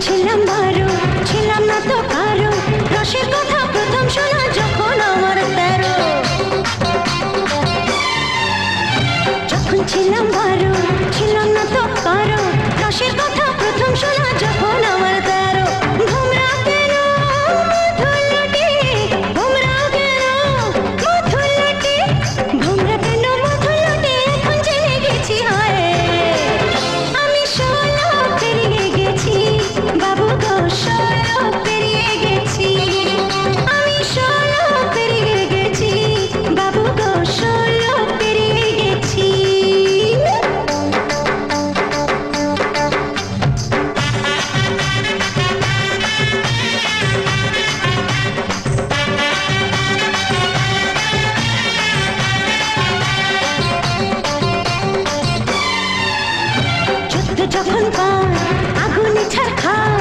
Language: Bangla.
ছিলাম বারো, ছিলাম না তো কারো, রসের কথা প্রথম শোনা যখন আমার 13। যখন ছিলাম বারো, ছিলাম না তো কারো, রসের কথা প্রথম শোনা যখন আমার 13। ভোমরা কেন মধুলটি, ভোমরা কেন মধুলটি, ভোমরা কেন মধুলটি, এখন জেনে গেছি হয় আমি 16 পেরিয়ে গেছি বাবু গো, 16 পেরিয়ে গেছি আমি, 16 পেরিয়ে গেছি বাবু গো, 16 পেরিয়ে গেছি। যুদ্ধ যখন পায় আগুনে ছারখার,